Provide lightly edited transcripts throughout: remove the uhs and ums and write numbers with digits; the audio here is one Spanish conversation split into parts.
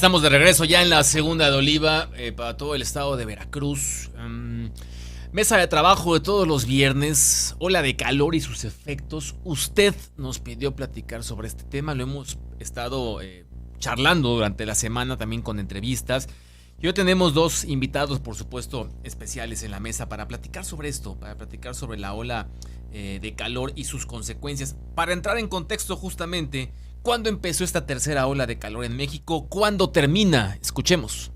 estamos de regreso ya en la segunda de Oliva para todo el estado de Veracruz. Mesa de trabajo de todos los viernes, ola de calor y sus efectos. Usted nos pidió platicar sobre este tema, lo hemos estado charlando durante la semana también con entrevistas. Y hoy tenemos dos invitados, por supuesto, especiales en la mesa para platicar sobre esto, para platicar sobre la ola de calor y sus consecuencias. Para entrar en contexto justamente, ¿cuándo empezó esta tercera ola de calor en México? ¿Cuándo termina? Escuchemos.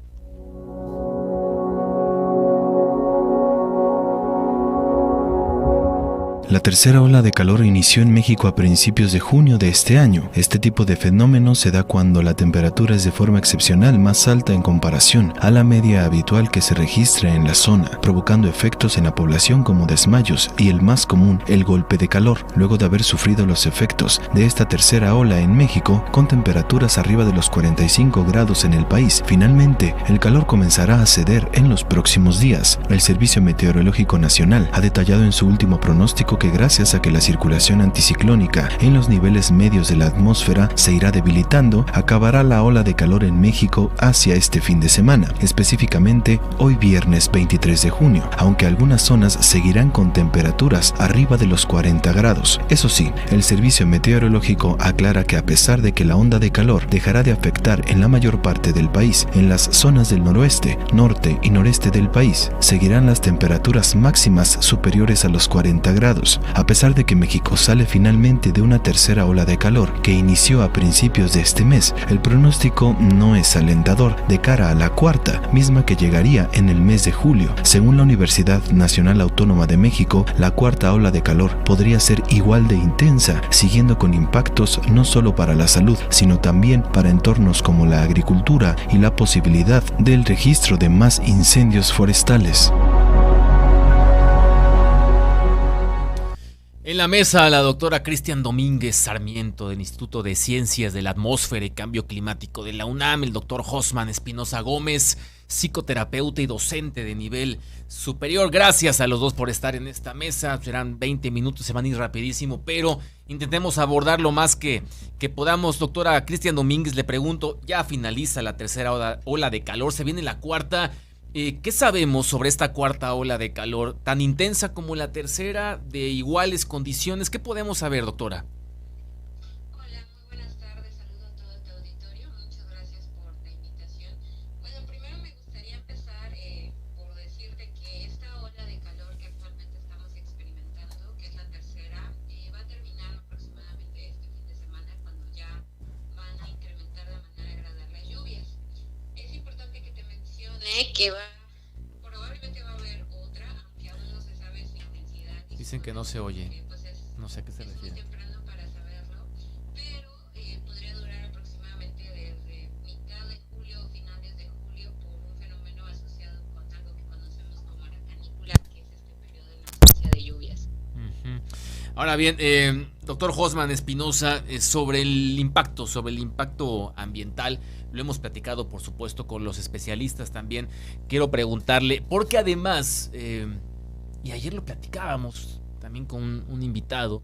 La tercera ola de calor inició en México a principios de junio de este año. Este tipo de fenómeno se da cuando la temperatura es de forma excepcional más alta en comparación a la media habitual que se registra en la zona, provocando efectos en la población como desmayos y el más común, el golpe de calor. Luego de haber sufrido los efectos de esta tercera ola en México, con temperaturas arriba de los 45 grados en el país, finalmente el calor comenzará a ceder en los próximos días. El Servicio Meteorológico Nacional ha detallado en su último pronóstico que gracias a que la circulación anticiclónica en los niveles medios de la atmósfera se irá debilitando, acabará la ola de calor en México hacia este fin de semana, específicamente hoy viernes 23 de junio, aunque algunas zonas seguirán con temperaturas arriba de los 40 grados. Eso sí, el Servicio Meteorológico aclara que a pesar de que la onda de calor dejará de afectar en la mayor parte del país, en las zonas del noroeste, norte y noreste del país, seguirán las temperaturas máximas superiores a los 40 grados. A pesar de que México sale finalmente de una tercera ola de calor que inició a principios de este mes, el pronóstico no es alentador de cara a la cuarta, misma que llegaría en el mes de julio. Según la Universidad Nacional Autónoma de México, la cuarta ola de calor podría ser igual de intensa, siguiendo con impactos no solo para la salud, sino también para entornos como la agricultura y la posibilidad del registro de más incendios forestales. En la mesa, la doctora Cristian Domínguez Sarmiento del Instituto de Ciencias de la Atmósfera y Cambio Climático de la UNAM, el doctor Josman Espinosa Gómez, psicoterapeuta y docente de nivel superior. Gracias a los dos por estar en esta mesa. Serán 20 minutos, se van a ir rapidísimo, pero intentemos abordar lo más que podamos. Doctora Cristian Domínguez, le pregunto, ya finaliza la tercera ola de calor, se viene la cuarta. ¿Qué sabemos sobre esta cuarta ola de calor, tan intensa como la tercera, de iguales condiciones? ¿Qué podemos saber, doctora? Hola, muy buenas tardes, saludo a todo tu auditorio, muchas gracias por la invitación. Bueno, primero me gustaría empezar por decirte que esta ola de calor que actualmente estamos experimentando, que es la tercera, va a terminar aproximadamente este fin de semana, cuando ya van a incrementar de manera gradual las lluvias. Es importante que te mencione que probablemente va a haber otra, aunque aún no se sabe su intensidad. Dicen que no se oye, Pues no sé a qué se refiere. Es muy temprano para saberlo, pero podría durar aproximadamente desde mitad de julio o finales de julio por un fenómeno asociado con algo que conocemos como la canícula, que es este periodo de ausencia de lluvias. Uh-huh. Ahora bien, doctor Josman Espinosa, sobre el impacto ambiental, lo hemos platicado por supuesto con los especialistas también. Quiero preguntarle, porque además, y ayer lo platicábamos también con un invitado,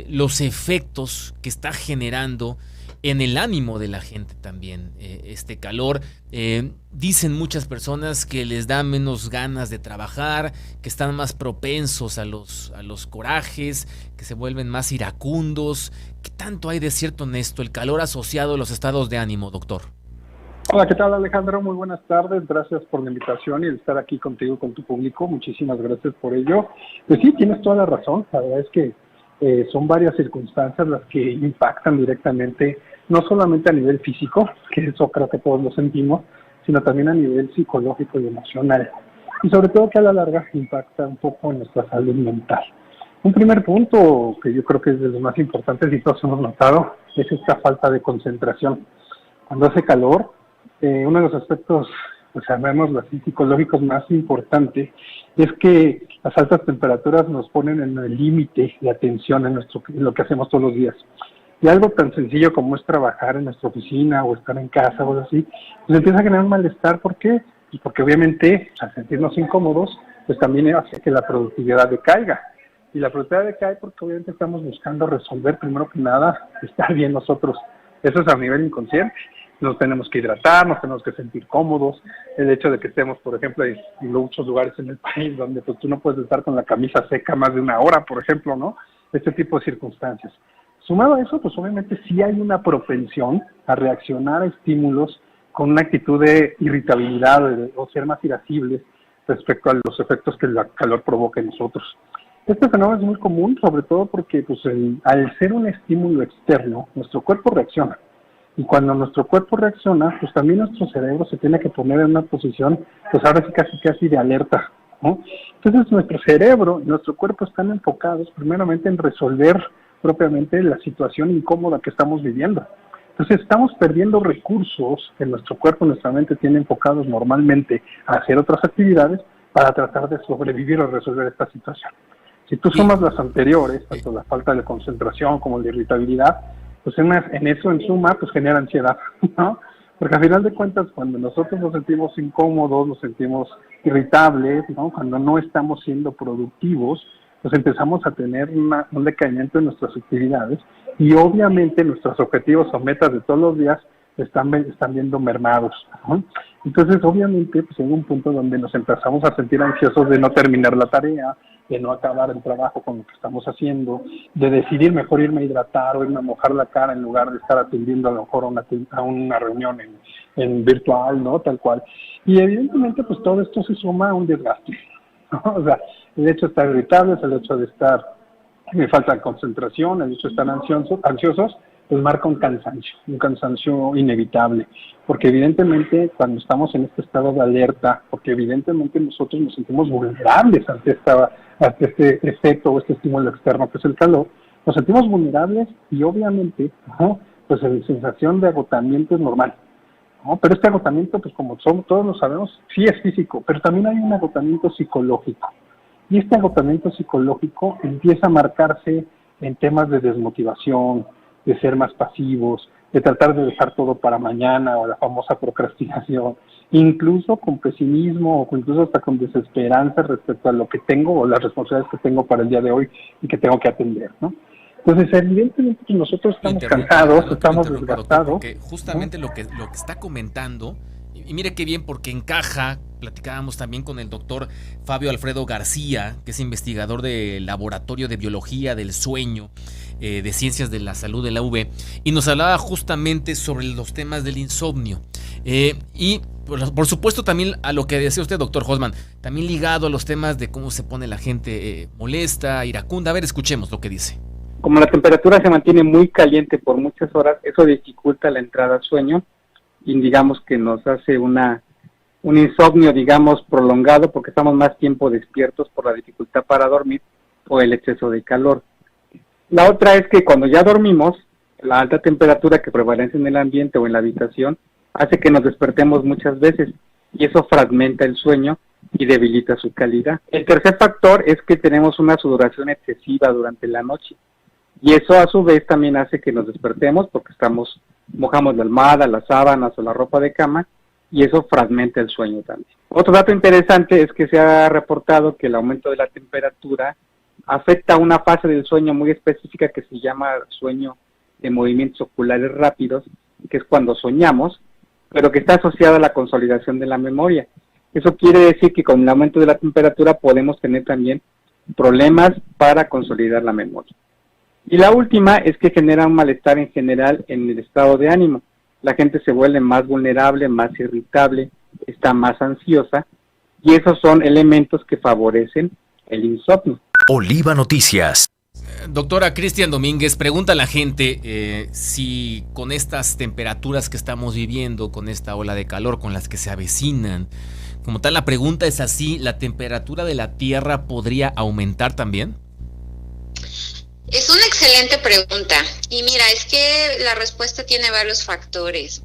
los efectos que está generando en el ánimo de la gente también este calor. Dicen muchas personas que les da menos ganas de trabajar, que están más propensos a los corajes, que se vuelven más iracundos. ¿Qué tanto hay de cierto en esto, el calor asociado a los estados de ánimo, doctor? Hola, ¿qué tal, Alejandro? Muy buenas tardes, gracias por la invitación y el estar aquí contigo, con tu público, muchísimas gracias por ello. Pues sí, tienes toda la razón, la verdad es que son varias circunstancias las que impactan directamente, no solamente a nivel físico, que eso creo que todos lo sentimos, sino también a nivel psicológico y emocional, y sobre todo que a la larga impacta un poco en nuestra salud mental. Un primer punto que yo creo que es de los más importantes y todos hemos notado es esta falta de concentración. Cuando hace calor, uno de los aspectos, pues llamémoslo así, psicológicos más importante, es que las altas temperaturas nos ponen en el límite de atención en lo que hacemos todos los días. Y algo tan sencillo como es trabajar en nuestra oficina o estar en casa o algo así, pues empieza a generar un malestar. ¿Por qué? Pues porque obviamente al sentirnos incómodos, pues también hace que la productividad decaiga. Y la productividad decae porque obviamente estamos buscando resolver primero que nada, estar bien nosotros. Eso es a nivel inconsciente. nos tenemos que hidratar, nos tenemos que sentir cómodos. El hecho de que estemos, por ejemplo, en muchos lugares en el país donde pues tú no puedes estar con la camisa seca más de una hora, por ejemplo, ¿no? Este tipo de circunstancias. Sumado a eso, pues obviamente sí hay una propensión a reaccionar a estímulos con una actitud de irritabilidad o ser más irascibles respecto a los efectos que el calor provoca en nosotros. Este fenómeno es muy común, sobre todo porque pues, al ser un estímulo externo, nuestro cuerpo reacciona. Y cuando nuestro cuerpo reacciona, pues también nuestro cerebro se tiene que poner en una posición, pues ahora sí casi de alerta, ¿no? Entonces nuestro cerebro y nuestro cuerpo están enfocados primeramente en resolver propiamente la situación incómoda que estamos viviendo. Entonces estamos perdiendo recursos que nuestro cuerpo y nuestra mente tienen enfocados normalmente a hacer otras actividades para tratar de sobrevivir o resolver esta situación. Si tú sumas las anteriores, tanto la falta de concentración como la irritabilidad, pues en eso en suma pues genera ansiedad, ¿no? Porque al final de cuentas cuando nosotros nos sentimos incómodos, nos sentimos irritables, ¿no? Cuando no estamos siendo productivos, pues empezamos a tener un decaimiento en nuestras actividades y obviamente nuestros objetivos o metas de todos los días están viendo mermados, ¿no? Entonces obviamente pues hay un punto donde nos empezamos a sentir ansiosos de no terminar la tarea, de no acabar el trabajo con lo que estamos haciendo, de decidir mejor irme a hidratar o irme a mojar la cara en lugar de estar atendiendo a lo mejor a una reunión en virtual, ¿no? Tal cual. Y evidentemente pues todo esto se suma a un desgaste, ¿no? O sea, el hecho de estar irritables, el hecho de estar me falta de concentración, el hecho de estar ansiosos, pues marca un cansancio inevitable, porque evidentemente cuando estamos en este estado de alerta, porque evidentemente nosotros nos sentimos vulnerables ante este efecto o este estímulo externo que es el calor, nos sentimos vulnerables y obviamente, ¿no? Pues la sensación de agotamiento es normal, ¿no? Pero este agotamiento, pues como todos lo sabemos, sí es físico, pero también hay un agotamiento psicológico. Y este agotamiento psicológico empieza a marcarse en temas de desmotivación, de ser más pasivos, de tratar de dejar todo para mañana o la famosa procrastinación, incluso con pesimismo o incluso hasta con desesperanza respecto a lo que tengo o las responsabilidades que tengo para el día de hoy y que tengo que atender, ¿no? Entonces, evidentemente nosotros estamos cansados, estamos desgastados. Porque justamente lo que está comentando, y mire qué bien porque encaja, platicábamos también con el doctor Fabio Alfredo García, que es investigador del Laboratorio de Biología del Sueño, de Ciencias de la Salud de la UB, y nos hablaba justamente sobre los temas del insomnio. Y por supuesto también a lo que decía usted, doctor Hosman, también ligado a los temas de cómo se pone la gente molesta, iracunda. A ver, escuchemos lo que dice. Como la temperatura se mantiene muy caliente por muchas horas, eso dificulta la entrada al sueño y digamos que nos hace un insomnio, digamos, prolongado porque estamos más tiempo despiertos por la dificultad para dormir o el exceso de calor. La otra es que cuando ya dormimos, la alta temperatura que prevalece en el ambiente o en la habitación hace que nos despertemos muchas veces y eso fragmenta el sueño y debilita su calidad. El tercer factor es que tenemos una sudoración excesiva durante la noche. Y eso a su vez también hace que nos despertemos porque mojamos la almohada, las sábanas o la ropa de cama y eso fragmenta el sueño también. Otro dato interesante es que se ha reportado que el aumento de la temperatura afecta una fase del sueño muy específica que se llama sueño de movimientos oculares rápidos, que es cuando soñamos, pero que está asociada a la consolidación de la memoria. Eso quiere decir que con el aumento de la temperatura podemos tener también problemas para consolidar la memoria. Y la última es que genera un malestar en general en el estado de ánimo. La gente se vuelve más vulnerable, más irritable, está más ansiosa, y esos son elementos que favorecen el insomnio. Oliva Noticias. Doctora Cristian Domínguez, pregunta a la gente si con estas temperaturas que estamos viviendo, con esta ola de calor, con las que se avecinan, como tal la pregunta es así, ¿la temperatura de la Tierra podría aumentar también? Es una excelente pregunta y mira, es que la respuesta tiene varios factores.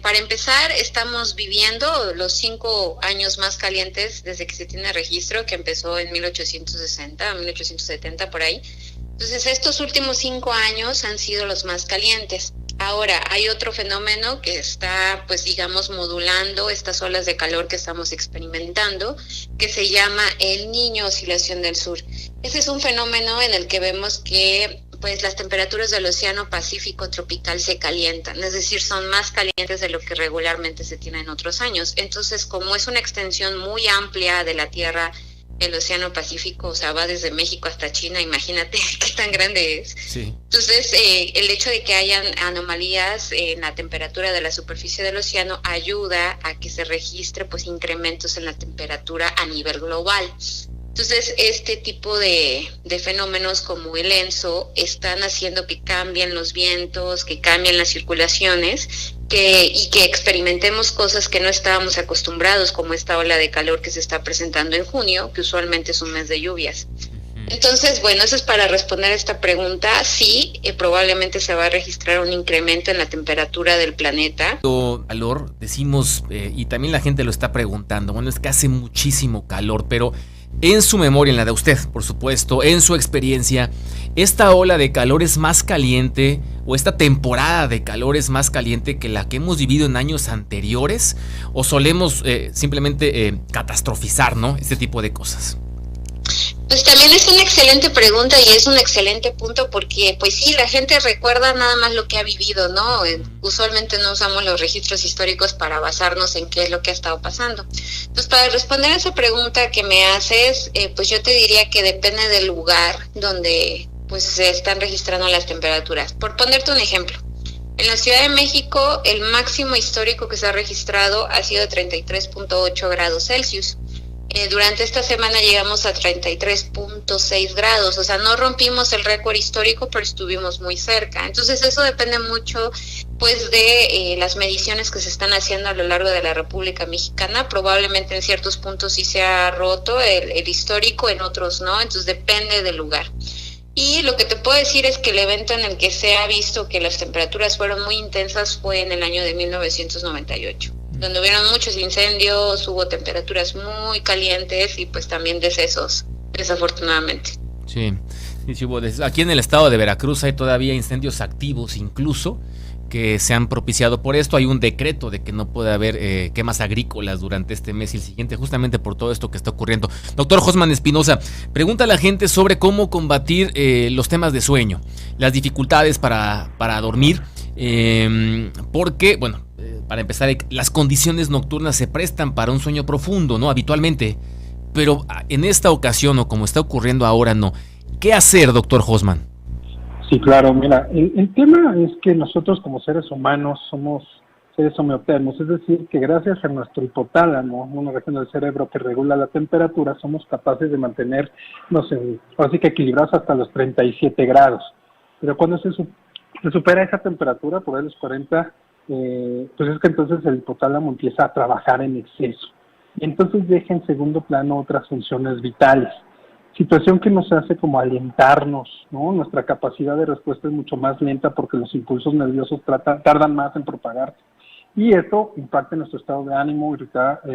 Para empezar, estamos viviendo los 5 años más calientes desde que se tiene registro, que empezó en 1860, 1870 por ahí. Entonces estos últimos 5 años han sido los más calientes. Ahora, hay otro fenómeno que está, pues digamos, modulando estas olas de calor que estamos experimentando, que se llama el Niño Oscilación del Sur. Ese es un fenómeno en el que vemos que pues las temperaturas del Océano Pacífico tropical se calientan, es decir, son más calientes de lo que regularmente se tiene en otros años. Entonces, como es una extensión muy amplia de la Tierra, el Océano Pacífico, o sea, va desde México hasta China, imagínate qué tan grande es. Sí. Entonces, el hecho de que hayan anomalías en la temperatura de la superficie del océano ayuda a que se registre pues incrementos en la temperatura a nivel global. Entonces, este tipo de fenómenos como el ENSO están haciendo que cambien los vientos, que cambien las circulaciones, y que experimentemos cosas que no estábamos acostumbrados, como esta ola de calor que se está presentando en junio, que usualmente es un mes de lluvias. Entonces, bueno, eso es para responder a esta pregunta. Sí, probablemente se va a registrar un incremento en la temperatura del planeta. Calor, decimos, y también la gente lo está preguntando, bueno, es que hace muchísimo calor, pero en su memoria, en la de usted, por supuesto, en su experiencia, ¿esta ola de calor es más caliente o esta temporada de calor es más caliente que la que hemos vivido en años anteriores? ¿O solemos simplemente catastrofizar, ¿no? Este tipo de cosas. Pues también es una excelente pregunta y es un excelente punto porque, pues sí, la gente recuerda nada más lo que ha vivido, ¿no? Usualmente no usamos los registros históricos para basarnos en qué es lo que ha estado pasando. Entonces, para responder a esa pregunta que me haces, pues yo te diría que depende del lugar donde pues se están registrando las temperaturas. Por ponerte un ejemplo, en la Ciudad de México, el máximo histórico que se ha registrado ha sido 33.8 grados Celsius. Durante esta semana llegamos a 33.6 grados, o sea, no rompimos el récord histórico, pero estuvimos muy cerca. Entonces eso depende mucho pues de las mediciones que se están haciendo a lo largo de la República Mexicana. Probablemente en ciertos puntos sí se ha roto el histórico, en otros no, entonces depende del lugar. Y lo que te puedo decir es que el evento en el que se ha visto que las temperaturas fueron muy intensas fue en el año de 1998. Donde hubieron muchos incendios, hubo temperaturas muy calientes y pues también decesos, desafortunadamente. Sí, sí hubo aquí en el estado de Veracruz hay todavía incendios activos incluso que se han propiciado por esto. Hay un decreto de que no puede haber quemas agrícolas durante este mes y el siguiente, justamente por todo esto que está ocurriendo. Doctor Josman Espinosa, pregunta a la gente sobre cómo combatir los temas de sueño, las dificultades para dormir, porque, bueno, para empezar, las condiciones nocturnas se prestan para un sueño profundo, ¿no? Habitualmente, pero en esta ocasión o como está ocurriendo ahora, no. ¿Qué hacer, doctor Josman? Sí, claro, mira, el tema es que nosotros como seres humanos somos seres homeotermos, es decir, que gracias a nuestro hipotálamo, una región del cerebro que regula la temperatura, somos capaces de mantener, no sé, así que equilibrados hasta los 37 grados. Pero cuando se supera esa temperatura, por ahí los 40, pues es que entonces el hipotálamo empieza a trabajar en exceso. Y entonces deja en segundo plano otras funciones vitales. Situación que nos hace como alentarnos, ¿no? Nuestra capacidad de respuesta es mucho más lenta porque los impulsos nerviosos tardan más en propagarse. Y eso impacta en nuestro estado de ánimo,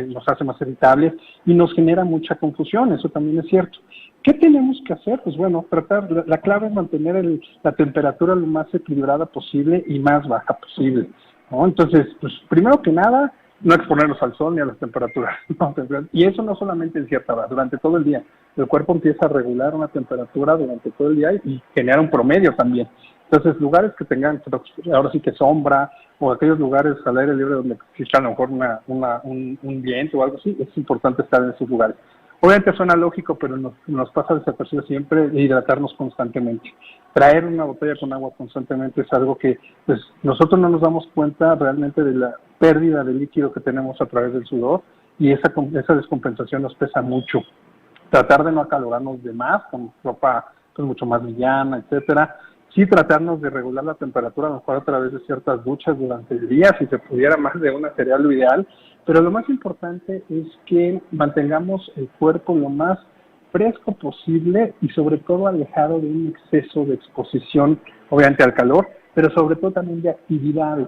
nos hace más irritables y nos genera mucha confusión, eso también es cierto. ¿Qué tenemos que hacer? Pues bueno, la clave es mantener la temperatura lo más equilibrada posible y más baja posible, ¿no? Entonces, pues primero que nada, no exponernos al sol ni a las temperaturas, ¿no? Y eso no solamente en cierta hora, durante todo el día. El cuerpo empieza a regular una temperatura durante todo el día y genera un promedio también. Entonces, lugares que tengan, ahora sí que sombra, o aquellos lugares al aire libre donde exista a lo mejor un viento o algo así, es importante estar en esos lugares. Obviamente suena lógico, pero nos pasa desapercibido siempre hidratarnos constantemente. Traer una botella con agua constantemente es algo que pues nosotros no nos damos cuenta realmente de la pérdida de líquido que tenemos a través del sudor y esa descompensación nos pesa mucho. Tratar de no acalorarnos de más con ropa pues mucho más liviana, etcétera. Sí tratarnos de regular la temperatura, a lo mejor a través de ciertas duchas durante el día, si se pudiera más de una sería lo ideal, pero lo más importante es que mantengamos el cuerpo lo más fresco posible y sobre todo alejado de un exceso de exposición, obviamente al calor, pero sobre todo también de actividades.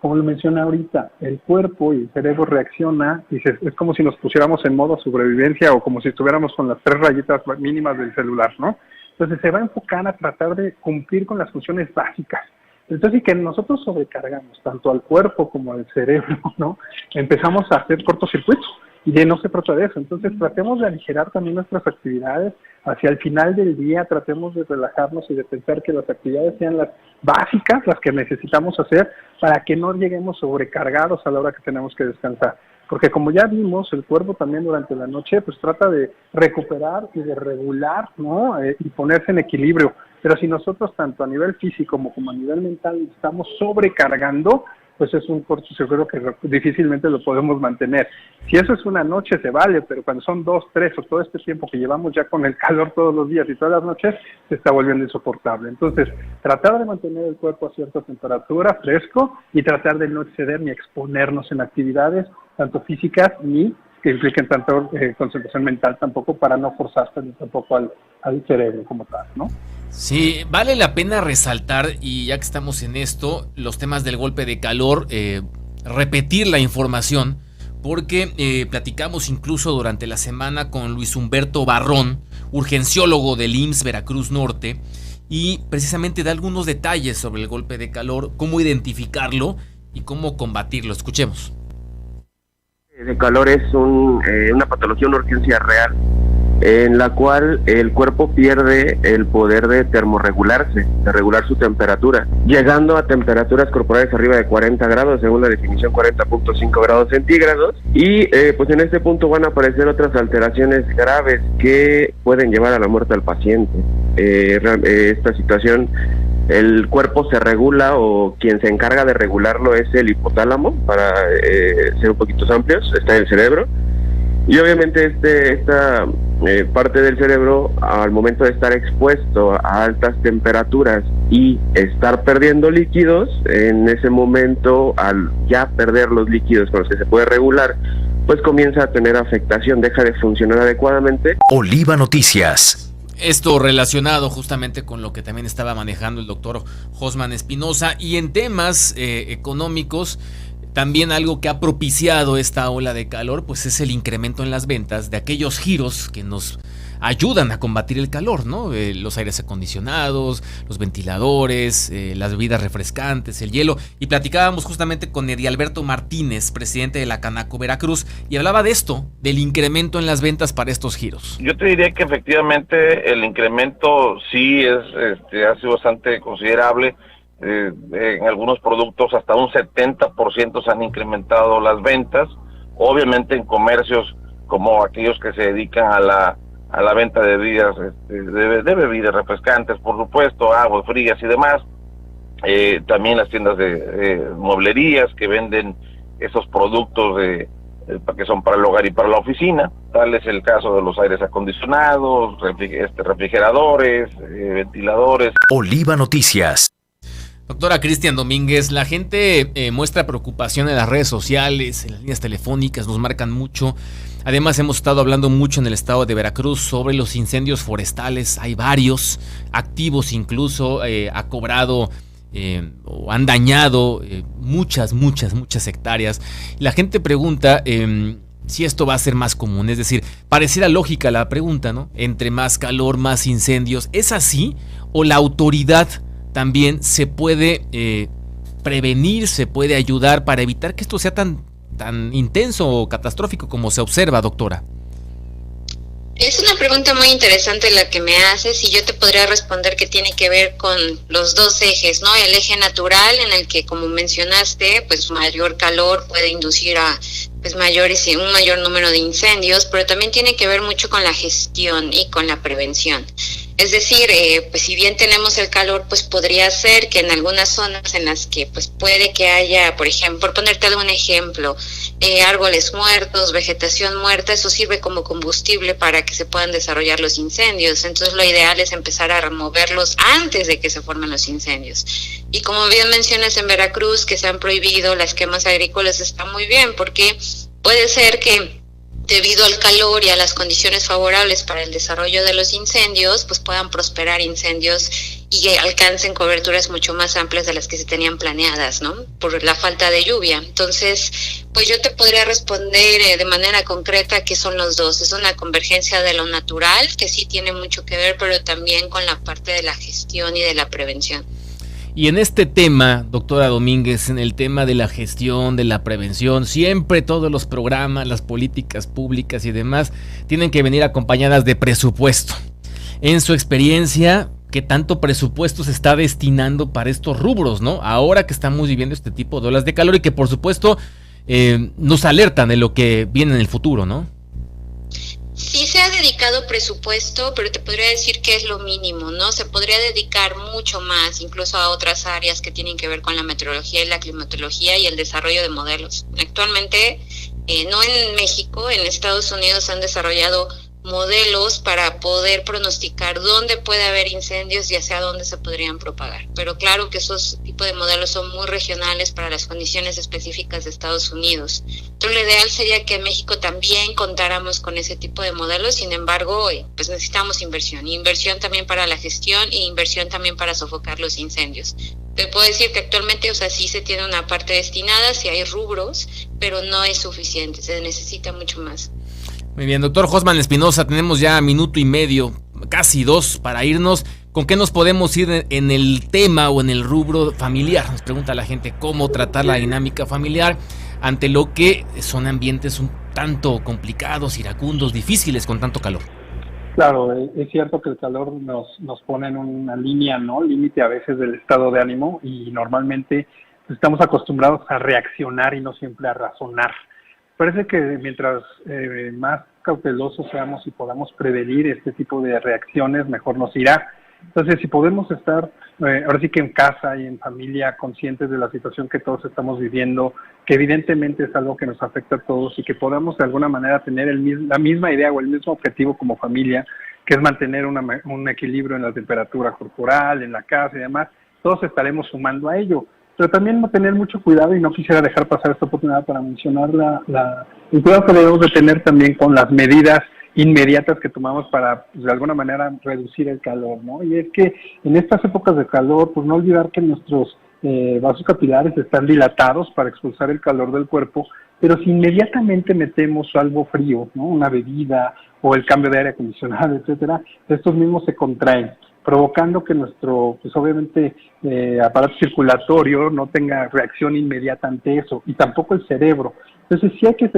Como lo mencioné ahorita, el cuerpo y el cerebro reacciona y es como si nos pusiéramos en modo sobrevivencia o como si estuviéramos con las 3 rayitas mínimas del celular, ¿no? Entonces se va a enfocar a tratar de cumplir con las funciones básicas. Entonces, si que nosotros sobrecargamos tanto al cuerpo como al cerebro, ¿no? Empezamos a hacer cortocircuitos y no se trata de eso. Entonces tratemos de aligerar también nuestras actividades. Hacia el final del día tratemos de relajarnos y de pensar que las actividades sean las básicas, las que necesitamos hacer, para que no lleguemos sobrecargados a la hora que tenemos que descansar. Porque como ya vimos, el cuerpo también durante la noche pues trata de recuperar y de regular, ¿no? Y ponerse en equilibrio. Pero si nosotros tanto a nivel físico como a nivel mental estamos sobrecargando, pues es un cortocircuito que difícilmente lo podemos mantener. Si eso es una noche se vale, pero cuando son 2, 3 o todo este tiempo que llevamos ya con el calor todos los días y todas las noches, se está volviendo insoportable. Entonces, tratar de mantener el cuerpo a cierta temperatura, fresco, y tratar de no exceder ni exponernos en actividades tanto físicas ni que impliquen tanto concentración mental tampoco, para no forzarse tampoco al cerebro como tal, ¿no? Sí, vale la pena resaltar, y ya que estamos en esto, los temas del golpe de calor, repetir la información, porque platicamos incluso durante la semana con Luis Humberto Barrón, urgenciólogo del IMSS Veracruz Norte, y precisamente da algunos detalles sobre el golpe de calor, cómo identificarlo y cómo combatirlo. Escuchemos. De calor es una patología, una urgencia real, en la cual el cuerpo pierde el poder de termorregularse, de regular su temperatura, llegando a temperaturas corporales arriba de 40 grados, según la definición 40.5 grados centígrados, y pues en este punto van a aparecer otras alteraciones graves que pueden llevar a la muerte al paciente. Esta situación, el cuerpo se regula, o quien se encarga de regularlo es el hipotálamo, para ser un poquito amplios, está en el cerebro, y obviamente esta parte del cerebro, al momento de estar expuesto a altas temperaturas y estar perdiendo líquidos, en ese momento, al ya perder los líquidos con los que se puede regular, pues comienza a tener afectación, deja de funcionar adecuadamente. Oliva Noticias. Esto relacionado justamente con lo que también estaba manejando el doctor Josman Espinosa, y en temas económicos, también algo que ha propiciado esta ola de calor, pues es el incremento en las ventas de aquellos giros que nos ayudan a combatir el calor, ¿no? Los aires acondicionados, los ventiladores, las bebidas refrescantes, el hielo. Y platicábamos justamente con Edialberto Martínez, presidente de la Canaco Veracruz, y hablaba de esto, del incremento en las ventas para estos giros. Yo te diría que efectivamente el incremento sí ha sido bastante considerable. En algunos productos hasta un 70% se han incrementado las ventas, obviamente en comercios como aquellos que se dedican a la venta de bebidas, de bebidas refrescantes, por supuesto, aguas frías y demás. También las tiendas de mueblerías que venden esos productos que son para el hogar y para la oficina. Tal es el caso de los aires acondicionados, refrigeradores, ventiladores. Oliva Noticias. Doctora Cristian Domínguez, la gente muestra preocupación en las redes sociales, en las líneas telefónicas, nos marcan mucho. Además, hemos estado hablando mucho en el estado de Veracruz sobre los incendios forestales. Hay varios activos, incluso ha cobrado o han dañado muchas hectáreas. La gente pregunta si esto va a ser más común. Es decir, pareciera lógica la pregunta, ¿no? Entre más calor, más incendios. ¿Es así? ¿O la autoridad también se puede prevenir, se puede ayudar para evitar que esto sea tan intenso o catastrófico como se observa, doctora? Es una pregunta muy interesante la que me haces, y yo te podría responder que tiene que ver con los dos ejes, ¿no? El eje natural, en el que, como mencionaste, pues mayor calor puede inducir a un mayor número de incendios, pero también tiene que ver mucho con la gestión y con la prevención. Es decir, pues si bien tenemos el calor, pues podría ser que en algunas zonas en las que pues puede que haya, por ejemplo, por ponerte algún ejemplo, árboles muertos, vegetación muerta, eso sirve como combustible para que se puedan desarrollar los incendios. Entonces lo ideal es empezar a removerlos antes de que se formen los incendios. Y como bien mencionas, en Veracruz, que se han prohibido las quemas agrícolas, está muy bien, porque puede ser que debido al calor y a las condiciones favorables para el desarrollo de los incendios, pues puedan prosperar incendios y alcancen coberturas mucho más amplias de las que se tenían planeadas, ¿no? Por la falta de lluvia. Entonces, pues yo te podría responder de manera concreta que son los dos. Es una convergencia de lo natural, que sí tiene mucho que ver, pero también con la parte de la gestión y de la prevención. Y en este tema, doctora Domínguez, en el tema de la gestión, de la prevención, siempre todos los programas, las políticas públicas y demás tienen que venir acompañadas de presupuesto. En su experiencia, ¿qué tanto presupuesto se está destinando para estos rubros, ¿no? Ahora que estamos viviendo este tipo de olas de calor y que por supuesto nos alertan de lo que viene en el futuro, ¿no? Sí se ha dedicado presupuesto, pero te podría decir que es lo mínimo, ¿no? Se podría dedicar mucho más, incluso a otras áreas que tienen que ver con la meteorología y la climatología y el desarrollo de modelos. Actualmente, no en México, en Estados Unidos han desarrollado modelos para poder pronosticar dónde puede haber incendios y hacia dónde se podrían propagar. Pero claro que esos tipos de modelos son muy regionales para las condiciones específicas de Estados Unidos. Entonces, lo ideal sería que en México también contáramos con ese tipo de modelos. Sin embargo, pues necesitamos inversión también para la gestión e inversión también para sofocar los incendios. Te puedo decir que actualmente, o sea, sí se tiene una parte destinada, sí hay rubros, pero no es suficiente, se necesita mucho más. Muy bien, doctor Josman Espinosa, tenemos ya minuto y medio, casi 2 para irnos. ¿Con qué nos podemos ir en el tema o en el rubro familiar? Nos pregunta la gente cómo tratar la dinámica familiar ante lo que son ambientes un tanto complicados, iracundos, difíciles con tanto calor. Claro, es cierto que el calor nos pone en una línea, ¿no? Límite a veces del estado de ánimo, y normalmente estamos acostumbrados a reaccionar y no siempre a razonar. Parece que mientras más cautelosos seamos y podamos prevenir este tipo de reacciones, mejor nos irá. Entonces, si podemos estar ahora sí que en casa y en familia conscientes de la situación que todos estamos viviendo, que evidentemente es algo que nos afecta a todos, y que podamos de alguna manera tener la misma idea o el mismo objetivo como familia, que es mantener un equilibrio en la temperatura corporal, en la casa y demás, todos estaremos sumando a ello. Pero también tener mucho cuidado, y no quisiera dejar pasar esta oportunidad para mencionar el cuidado que debemos de tener también con las medidas inmediatas que tomamos para, pues, de alguna manera reducir el calor, ¿no? Y es que en estas épocas de calor, pues no olvidar que nuestros vasos capilares están dilatados para expulsar el calor del cuerpo, pero si inmediatamente metemos algo frío, ¿no? Una bebida o el cambio de aire acondicionado, etcétera, estos mismos se contraen, provocando que nuestro, pues obviamente, aparato circulatorio no tenga reacción inmediata ante eso, y tampoco el cerebro. Entonces sí hay que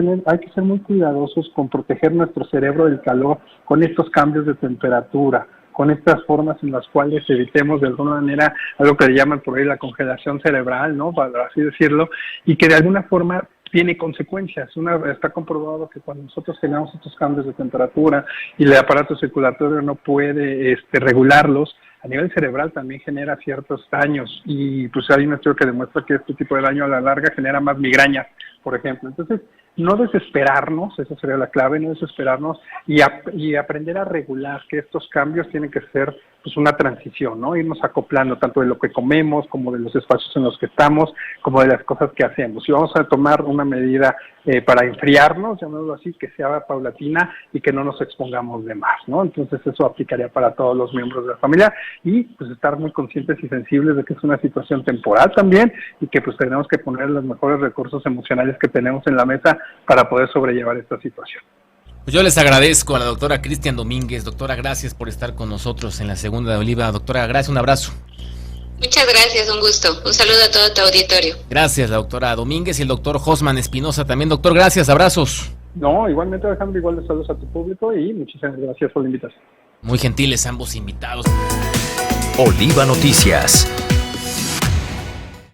ser muy cuidadosos con proteger nuestro cerebro del calor con estos cambios de temperatura, con estas formas en las cuales evitemos de alguna manera algo que le llaman por ahí la congelación cerebral, ¿no? Para así decirlo, y que de alguna forma tiene consecuencias. Está comprobado que cuando nosotros tenemos estos cambios de temperatura y el aparato circulatorio no puede regularlos, a nivel cerebral también genera ciertos daños, y pues hay un estudio que demuestra que este tipo de daño a la larga genera más migrañas, por ejemplo. Entonces, no desesperarnos, esa sería la clave, no desesperarnos, y aprender a regular que estos cambios tienen que ser pues una transición, ¿no? Irnos acoplando tanto de lo que comemos, como de los espacios en los que estamos, como de las cosas que hacemos. Si vamos a tomar una medida para enfriarnos, llamémoslo así, que sea paulatina y que no nos expongamos de más, ¿no? Entonces eso aplicaría para todos los miembros de la familia, y pues estar muy conscientes y sensibles de que es una situación temporal también, y que pues tenemos que poner los mejores recursos emocionales que tenemos en la mesa para poder sobrellevar esta situación. Pues yo les agradezco a la doctora Cristian Domínguez. Doctora, gracias por estar con nosotros en la Segunda de Oliva. Doctora, gracias, un abrazo. Muchas gracias, un gusto. Un saludo a todo tu auditorio. Gracias, la doctora Domínguez, y el doctor Josman Espinosa también. Doctor, gracias, abrazos. No, igualmente, Alejandro, igual les saludos a tu público, y muchísimas gracias por la invitación. Muy gentiles ambos invitados. Oliva Noticias.